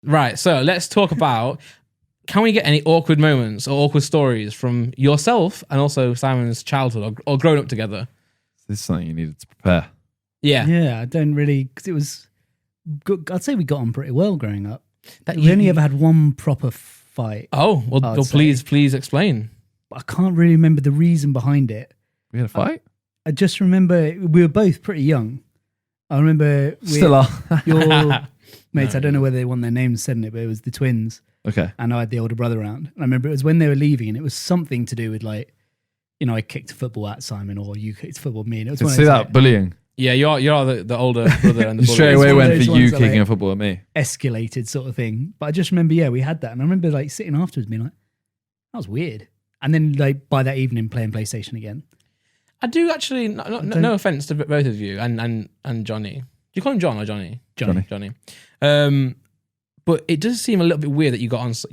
Right, so let's talk about, can we get any awkward moments or awkward stories from yourself and also Simon's childhood or growing up together? This is something you needed to prepare. Yeah. Yeah, I don't really, because it was, I'd say we got on pretty well growing up. We only ever had one proper fight. Oh, well please explain. But I can't really remember the reason behind it. We had a fight? I just remember we were both pretty young. I remember Still are. your mates, I don't know whether they want their names said in it, but it was the twins. Okay. And I had the older brother around. And I remember it was when they were leaving, and it was something to do with like, I kicked a football at Simon, or you kicked a football at me. And it was See that bullying? Yeah, you are the older brother and the bully. Straight away went for you kicking a football at me. Escalated sort of thing. But I just remember, we had that. And I remember like sitting afterwards being like, that was weird. And then like by that evening playing PlayStation again. I do actually, no offense to both of you and Johnny. Do you call him John or Johnny? Johnny. But it does seem a little bit weird that you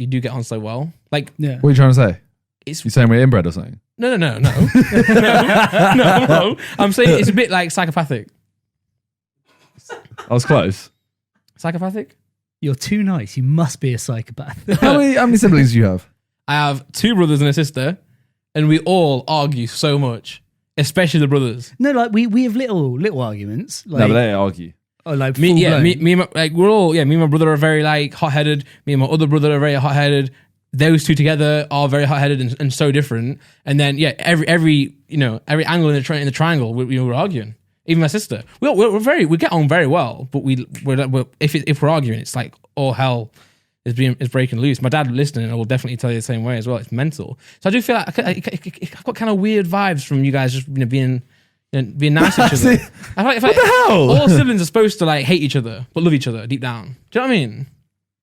do get on so well. Like, what are you trying to say? You saying we're inbred or something? No. No. I'm saying it's a bit like psychopathic. I was close. Psychopathic? You're too nice. You must be a psychopath. How many siblings do you have? I have 2 brothers and a sister, and we all argue so much, especially the brothers. No, like we have little arguments. Like, No, but they argue. Oh, like me and my brother are very like hot-headed. Me and my other brother are very hot-headed. Those two together are very hot-headed and so different. And then every angle in the triangle we were arguing. Even my sister, we get on very well, but if we're arguing, it's like all hell is breaking loose. My dad listening will definitely tell you the same way as well. It's mental. So I do feel like I've got kind of weird vibes from you guys just being nice to each other. What the hell? All siblings are supposed to like hate each other but love each other deep down. Do you know what I mean?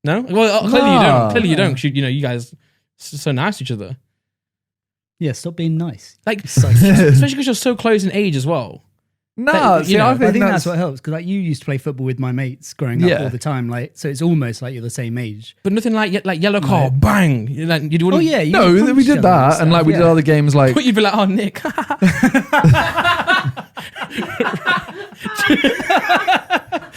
No? Well, clearly you don't. Clearly you don't. 'Cause you guys are so nice to each other. Yeah, stop being nice. Like, especially because you're so close in age as well. No, I think that's what helps, because like you used to play football with my mates growing up all the time, like so it's almost like you're the same age. But nothing like yellow card, bang. Like, you wouldn't. Oh yeah, no, we did that, and like we did other games like. But you'd be like, oh Nick.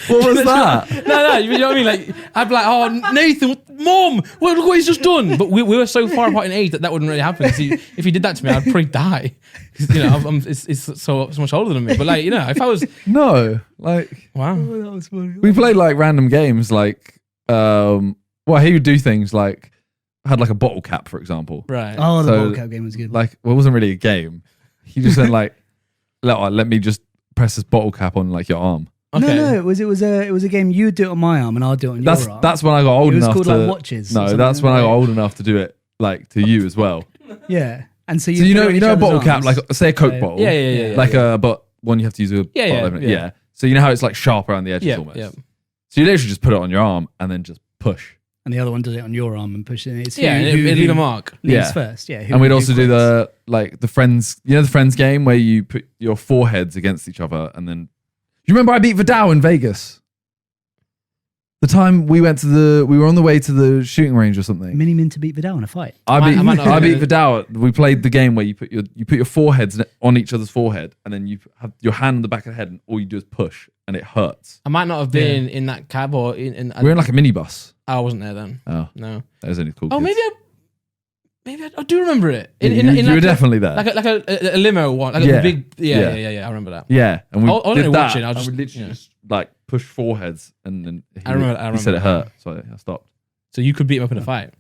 What was that? No, you know what I mean? Like, I'd be like, oh, Nathan, Mom, look what he's just done. But we were so far apart in age that wouldn't really happen. So if he did that to me, I'd probably die. It's so much older than me. But like, if I was... No, like... Wow. Oh, that was funny. We played like random games like... he would do things like... had like a bottle cap, for example. Right. Oh, the bottle cap game was good. Like, well, it wasn't really a game. He just said like, let me just press this bottle cap on like your arm. Okay. No, it was a game. You would do it on my arm and I'll do it on your arm. That's when I got old enough. It was called like Watches. No, that's when I got old enough to do it like to you as well. Yeah, and so you know a bottle cap, like say a Coke bottle. Yeah. Like but one you have to use a bottle. Yeah. So you know how it's like sharp around the edges almost. Yeah. So you literally just put it on your arm and then just push. And the other one does it on your arm and pushes it. It's who leave a mark. Leaves first. Yeah. And we'd also do the friends. You know the friends game where you put your foreheads against each other and then. You remember I beat Vidal in Vegas? The time we were on the way to the shooting range or something. MINIMINTER beat Vidal in a fight. I beat Vidal. We played the game where you put your foreheads on each other's forehead, and then you have your hand on the back of the head, and all you do is push, and it hurts. I might not have been in that cab or in. We were in like a minibus. I wasn't there then. Oh no, that was only cool. Oh, kids. maybe I do remember it. You were definitely there. Like a limo one. Like a big. Yeah. I remember that. Yeah, and we did that. I would literally just like push foreheads, and then I remember. He said it hurt, so I stopped. So you could beat him up in a fight.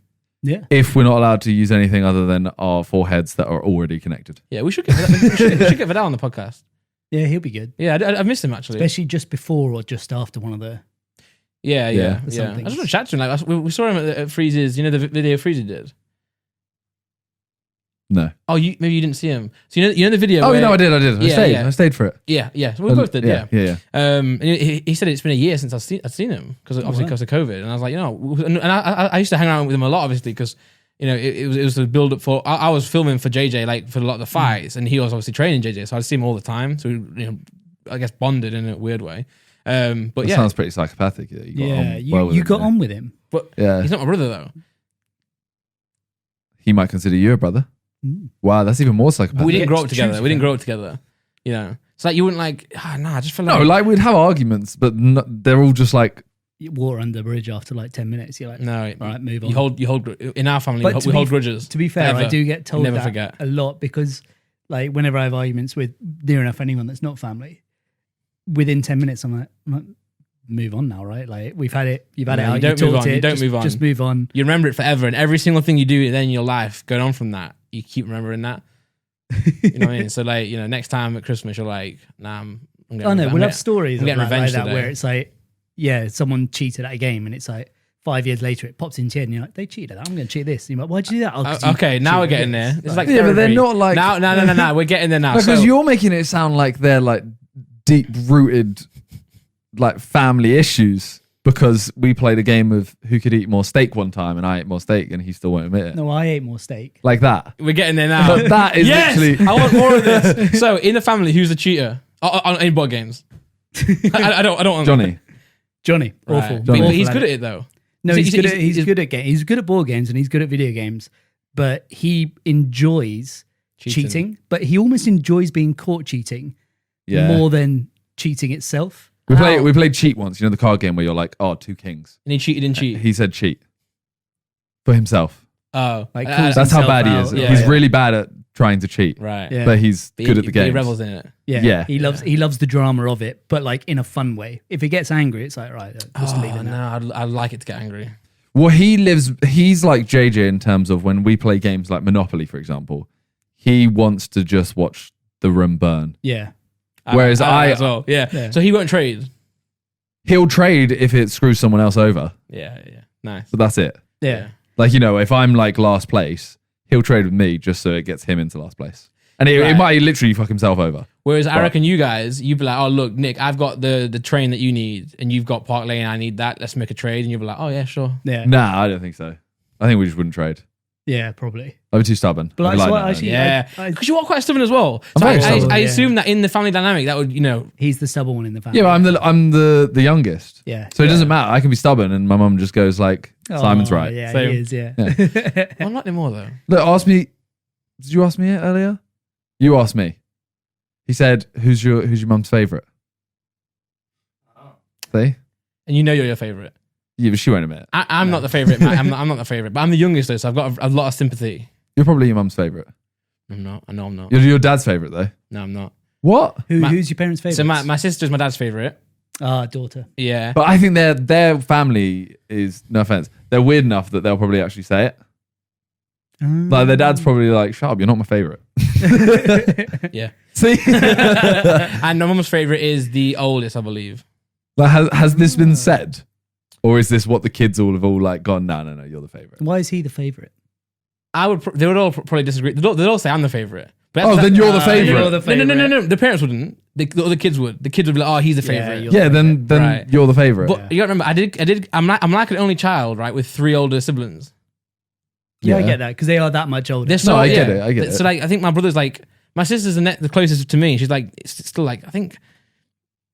Yeah. If we're not allowed to use anything other than our foreheads that are already connected. Yeah, we should get Vidal on the podcast. Yeah, he'll be good. Yeah, I missed him actually. Especially just before or just after one of the. Yeah. I just want to chat to him. Like we saw him at Freeze's. You know the video Freezer did. No. Oh, maybe you didn't see him. So you know the video. Oh, no, I did. I stayed for it. Yeah. So we both did. Yeah. And he said it's been a year since I'd seen him because obviously because of COVID, and I was like, and I used to hang around with him a lot, obviously because it was the build up for. I was filming for JJ like for a lot of the fights, and he was obviously training JJ, so I'd see him all the time. So I guess bonded in a weird way. But that sounds pretty psychopathic. You got on with him, but he's not my brother though. He might consider you a brother. Wow, that's even more psychopathic. We didn't grow up together. So like you wouldn't like, I just feel like... No, like we'd have arguments, but they're all just like water under the bridge after like 10 minutes. You're like, No, all right, move on. you hold. In our family, But we hold grudges. To be fair, Forever. I do get told Never that forget. a lot because, like, whenever I have arguments with near enough anyone that's not family, within 10 minutes, I'm like, move on now, right? Like, we've had it. You've had No, it. you out, don't you move talked on, it, you don't move on. Just move on. You remember it forever, and every single thing you do then in your life, going on from that, you keep remembering that. You know what I mean? So, like, next time at Christmas, you're like, nah, I'm getting Oh no, revenge. we'll have stories I'm of getting like revenge that today. where it's like, yeah, someone cheated at a game, and it's like 5 years later, it pops into your head, and you're like, they cheated. I'm going to cheat this. And you're like, why'd you do that? "Oh, 'cause you Okay, now we're cheated getting this." there. It's like Yeah, but they're therapy. not like- No. We're getting there now. Because So- you're making it sound like they're like deep rooted, like family issues. Because we played a game of who could eat more steak one time, and I ate more steak, and he still won't admit it. No, I ate more steak. Like that. We're getting there now. But that is yes! literally. I want more of this. So, in the family, who's the cheater in board games? I don't want Johnny, Right. awful. But Johnny. he's good at it though. No, he's good at board games, and he's good at video games. But he enjoys cheating. But he almost enjoys being caught cheating more than cheating itself. We played cheat once. You know the card game where you're like, oh, 2 kings. And he cheated and cheat. He said cheat for himself. Oh, Like, calls That's how himself bad he out. is. Yeah, He's yeah. really bad at trying to cheat, right. Yeah. but he's But good at the He game. revels in it. Yeah. He loves the drama of it, but like in a fun way. If he gets angry, it's like, right, just leave it now. No, I'd like it to get angry. Well, he's like JJ in terms of when we play games like Monopoly, for example, he wants to just watch the room burn. Yeah. Whereas I as well. Yeah. Yeah. So he won't trade. He'll trade if it screws someone else over, Yeah. Nice. but that's it. Yeah. Like, if I'm like last place, he'll trade with me just so it gets him into last place. And it Right. might literally fuck himself over. Whereas I reckon you guys, you'd be like, oh, look, Nick, I've got the train that you need, and you've got Park Lane, I need that. Let's make a trade. And you'll be like, oh, yeah, sure. Yeah. Nah, I don't think so. I think we just wouldn't trade. Yeah, probably. I'm too stubborn. But I'd be like, so like, no, no. actually, Yeah. I- Because you are quite stubborn as well. I'm So very stubborn. I Yeah. assume that in the family dynamic, that would, he's the stubborn one in the family. Yeah, but I'm the youngest. Yeah. So it doesn't matter. I can be stubborn, and my mum just goes like, Simon's Oh, right. Yeah, Same. he is, yeah. I'm not anymore, though. Look, ask me. Did you ask me it earlier? You asked me. He said, "Who's your mum's favorite?" See? And you know you're your favourite. Yeah, but she won't admit it. I'm not the favourite, man. I'm not the favourite. But I'm the youngest, though, so I've got a lot of sympathy. You're probably your mum's favorite. I'm not. I know I'm not. You're your dad's favorite, though. No, I'm not. What? Who's your parents' favorite? So my sister's my dad's favourite. Daughter. Yeah. But I think their family is, no offense, they're weird enough that they'll probably actually say it. Like their dad's probably like, "Shut up, you're not my favorite." Yeah. See? And my mum's favourite is the oldest, I believe. Like, has this been said, or is this what the kids all have like gone? No, you're the favorite. Why is he the favorite? They would all probably disagree. They'd all say I'm the favourite. But Oh, then you're the favorite. You're the favorite. No. The parents wouldn't. The other kids would. The kids would be like, oh, he's the Yeah, favourite. you're- Yeah, then Right. you're the favorite. But you gotta remember, I'm like an only child, right, with 3 older siblings. Yeah, I Yeah. get that because they are that much older. They're so, I get yeah. it, I get So it. like, I think my brother's like, my sister's the closest to me. She's like, it's still like, I think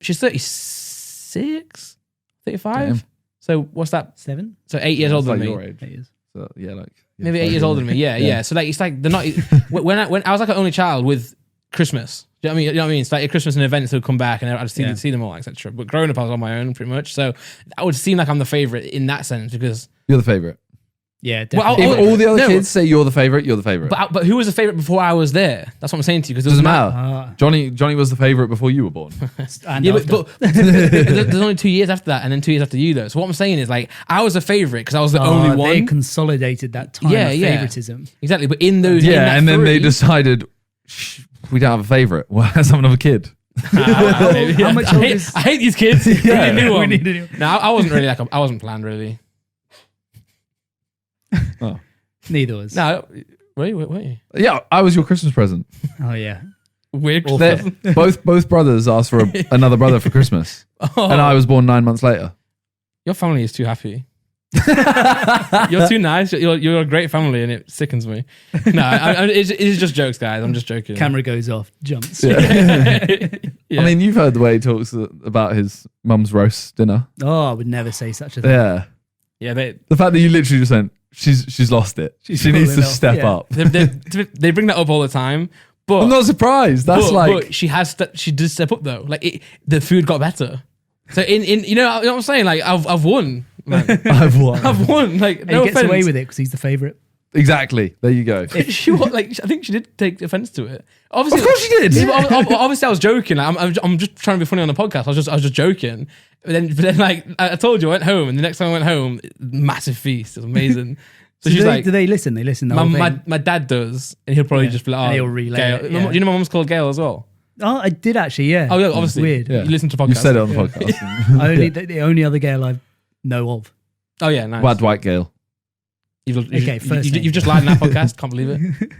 she's 36, 35. Damn. So what's that? 7? So 8 years That's older like than me. your age. 8 years. So, yeah, like Maybe 8 years older than me. Yeah. So like, it's like they're not. when I was like an only child with Christmas. Do you know what I mean? You know what I mean? It's like at Christmas and events would come back and I'd see them all, etc. But growing up, I was on my own pretty much. So I would seem like I'm the favorite in that sense because. You're the favorite. Yeah, Well, definitely. If all the other No. kids say you're the favorite, you're the favorite. But who was the favorite before I was there? That's what I'm saying to you because Doesn't matter. Ah. Johnny was the favorite before you were born. And Yeah, after. but there's only 2 years after that, and then 2 years after you, though. So what I'm saying is, like, I was a favorite because I was the only They one. consolidated that time Yeah, of yeah. favoritism. Exactly, but in those, in Yeah, that and then they three- decided we don't have a favorite. Well, let's have another kid. Maybe. How much I older hate, is- I hate these kids. We need a new we one. need a new- No, I wasn't really I wasn't planned really. Oh. Neither was. No, wait. Yeah, I was your Christmas present. Oh yeah. Weird. Both brothers asked for another brother for Christmas, Oh, and I was born 9 months later. your family is too happy. You're too nice. You're a great family, and it sickens me. No, it's just jokes, guys. I'm just joking. Camera goes off, jumps. Yeah. I mean, you've heard the way he talks about his mum's roast dinner. Oh, I would never say such a thing. Yeah, yeah. the fact that you literally just went, she's lost it. She needs to fallen off, step yeah. up. They bring that up all the time, but I'm not surprised. That's but like she did step up though. Like the food got better. So in you know what I'm saying? Like I've won, man. I've won. I've won. Like And no he gets offense. away with it because he's the favorite. Exactly. There you go. She like I think she did take offense to it. Obviously, Of course she did. Yeah, but obviously, I was joking. Like, I'm just trying to be funny on the podcast. I was just joking. But then, like I told you, I went home, and the next time I went home, massive feast. It was amazing. So she's like, do they listen? They listen. The whole thing? my dad does, and he'll probably just be like, And oh, he'll relay Gail. it, yeah. You know, my mum's called Gail as well. Oh, I did actually. Yeah. Oh yeah, obviously. Weird. Yeah. You listen to podcasts. You said it on the podcast. The only other girl I know of. Oh yeah, nice. Bad White Gale. You've Okay, first name. you've just lied in that podcast. Can't believe it.